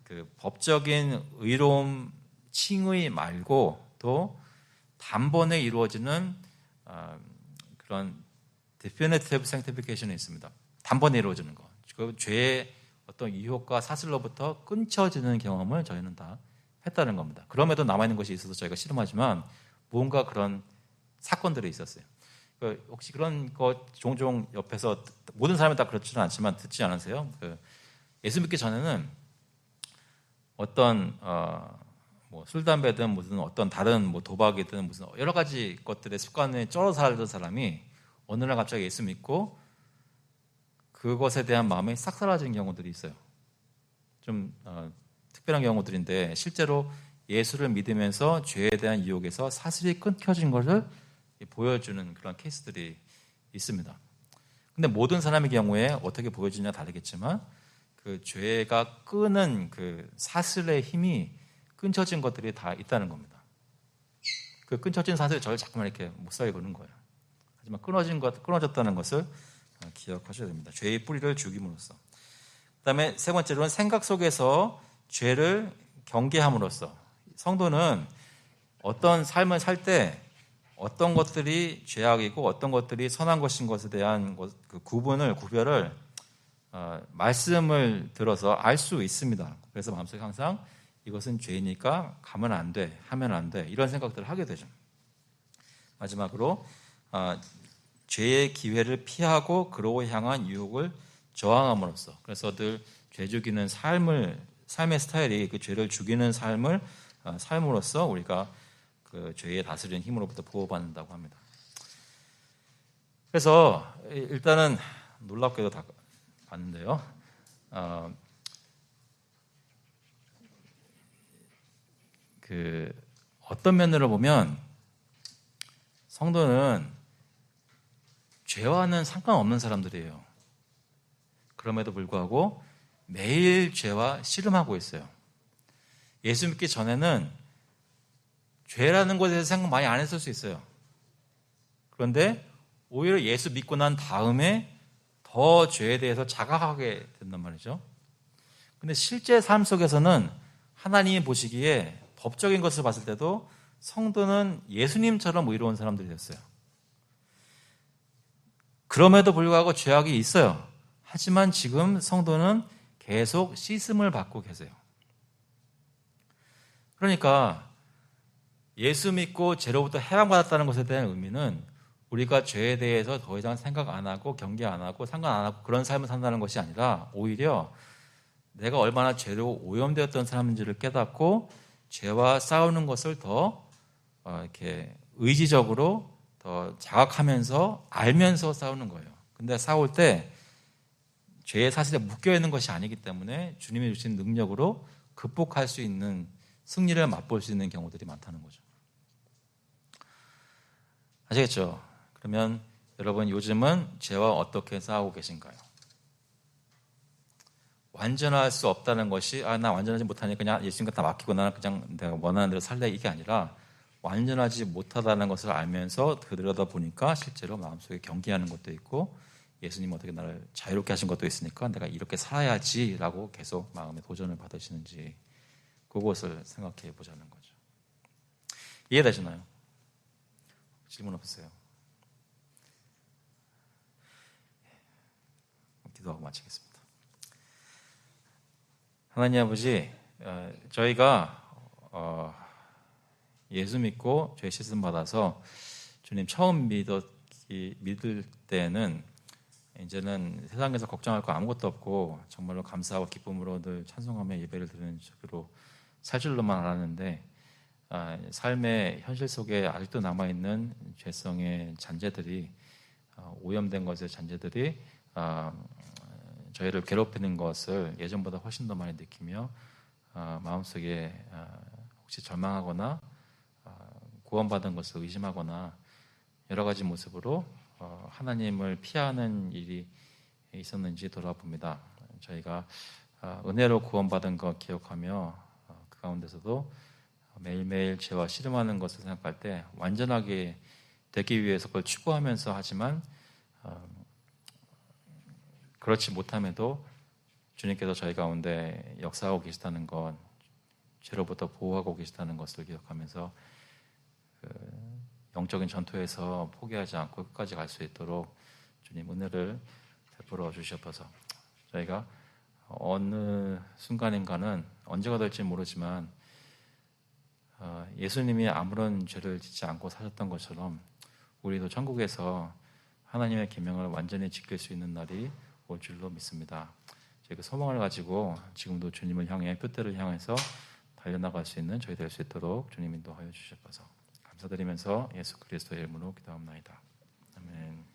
그 법적인 의로움 칭의 말고 또 단번에 이루어지는 그런 definitive sanctification이 있습니다. 단번에 이루어지는 것. 그 죄의 어떤 유혹과 사슬로부터 끊쳐지는 경험을 저희는 다 했다는 겁니다. 그럼에도 남아있는 것이 있어서 저희가 씨름하지만 뭔가 그런 사건들이 있었어요. 혹시 그런 거 종종 옆에서 모든 사람이 다 그렇지는 않지만 듣지 않으세요? 예수 믿기 전에는 어떤 뭐 술, 담배든 무슨 어떤 다른 뭐 도박이든 무슨 여러 가지 것들의 습관에 쩔어 살던 사람이 어느 날 갑자기 예수 믿고 그것에 대한 마음이 싹 사라진 경우들이 있어요. 좀 특별한 경우들인데 실제로 예수를 믿으면서 죄에 대한 유혹에서 사슬이 끊겨진 것을 보여주는 그런 케이스들이 있습니다. 근데 모든 사람의 경우에 어떻게 보여지냐 다르겠지만 그 죄가 끄는 그 사슬의 힘이 끊쳐진 것들이 다 있다는 겁니다. 그 끊쳐진 사슬이 저를 자꾸만 이렇게 못살게 거는 거예요. 하지만 끊어졌다는 것을 기억하셔야 됩니다. 죄의 뿌리를 죽임으로써. 그다음에 세 번째로는 생각 속에서 죄를 경계함으로써. 성도는 어떤 삶을 살 때 어떤 것들이 죄악이고 어떤 것들이 선한 것인 것에 대한 그 구별을 말씀을 들어서 알 수 있습니다. 그래서 마음속에 항상 이것은 죄니까 가면 안 돼, 하면 안 돼 이런 생각들을 하게 되죠. 마지막으로 죄의 기회를 피하고 그로 향한 유혹을 저항함으로써. 그래서 늘 죄 죽이는 삶의 스타일이 그 죄를 죽이는 삶을 삶으로써 우리가 그 죄의 다스리는 힘으로부터 보호받는다고 합니다. 그래서 일단은 놀랍게도 다 봤는데요. 그 어떤 면으로 보면 성도는 죄와는 상관없는 사람들이에요. 그럼에도 불구하고 매일 죄와 씨름하고 있어요. 예수 믿기 전에는 죄라는 것에 대해서 생각 많이 안 했을 수 있어요. 그런데 오히려 예수 믿고 난 다음에 더 죄에 대해서 자각하게 된단 말이죠. 근데 실제 삶 속에서는 하나님이 보시기에 법적인 것을 봤을 때도 성도는 예수님처럼 의로운 사람들이 됐어요. 그럼에도 불구하고 죄악이 있어요. 하지만 지금 성도는 계속 씻음을 받고 계세요. 그러니까 예수 믿고 죄로부터 해방받았다는 것에 대한 의미는 우리가 죄에 대해서 더 이상 생각 안 하고 경계 안 하고 상관 안 하고 그런 삶을 산다는 것이 아니라 오히려 내가 얼마나 죄로 오염되었던 사람인지를 깨닫고 죄와 싸우는 것을 더 이렇게 의지적으로 더 자각하면서 알면서 싸우는 거예요. 근데 싸울 때 죄의 사실에 묶여 있는 것이 아니기 때문에 주님이 주신 능력으로 극복할 수 있는 승리를 맛볼 수 있는 경우들이 많다는 거죠. 아시겠죠? 그러면 여러분 요즘은 죄와 어떻게 싸우고 계신가요? 완전할 수 없다는 것이 나 완전하지 못하니까 그냥 예수님께 다 맡기고 나는 그냥 내가 원하는 대로 살래 이게 아니라 완전하지 못하다는 것을 알면서 들여다 보니까 실제로 마음속에 경계하는 것도 있고 예수님 어떻게 나를 자유롭게 하신 것도 있으니까 내가 이렇게 살아야지라고 계속 마음의 도전을 받으시는지 그것을 생각해 보자는 거죠. 이해되시나요? 질문 없으세요? 기도하고 마치겠습니다. 하나님 아버지, 저희가 예수 믿고 죄 씻음 받아서 주님 처음 믿을 때는 이제는 세상에서 걱정할 거 아무것도 없고 정말로 감사하고 기쁨으로 늘 찬송하며 예배를 드리는 식으로 살 줄로만 알았는데 삶의 현실 속에 아직도 남아있는 죄성의 잔재들이 오염된 것의 잔재들이 저희를 괴롭히는 것을 예전보다 훨씬 더 많이 느끼며 마음속에 혹시 절망하거나 구원받은 것을 의심하거나 여러 가지 모습으로 하나님을 피하는 일이 있었는지 돌아봅니다. 저희가 은혜로 구원받은 것 기억하며 그 가운데서도 매일매일 죄와 씨름하는 것을 생각할 때 완전하게 되기 위해서 그걸 추구하면서 하지만 그렇지 못함에도 주님께서 저희 가운데 역사하고 계시다는 것, 죄로부터 보호하고 계시다는 것을 기억하면서 영적인 전투에서 포기하지 않고 끝까지 갈 수 있도록 주님 은혜를 베풀어 주시옵소서. 저희가 어느 순간인가는 언제가 될지 모르지만 예수님이 아무런 죄를 짓지 않고 사셨던 것처럼 우리도 천국에서 하나님의 계명을 완전히 지킬 수 있는 날이 올 줄로 믿습니다. 저희 그 소망을 가지고 지금도 주님을 향해 표대를 향해서 달려나갈 수 있는 저희 될 수 있도록 주님 인도하여 주시옵소서. 감사드리면서 예수 그리스도의 이름으로 기도합나이다. 아멘.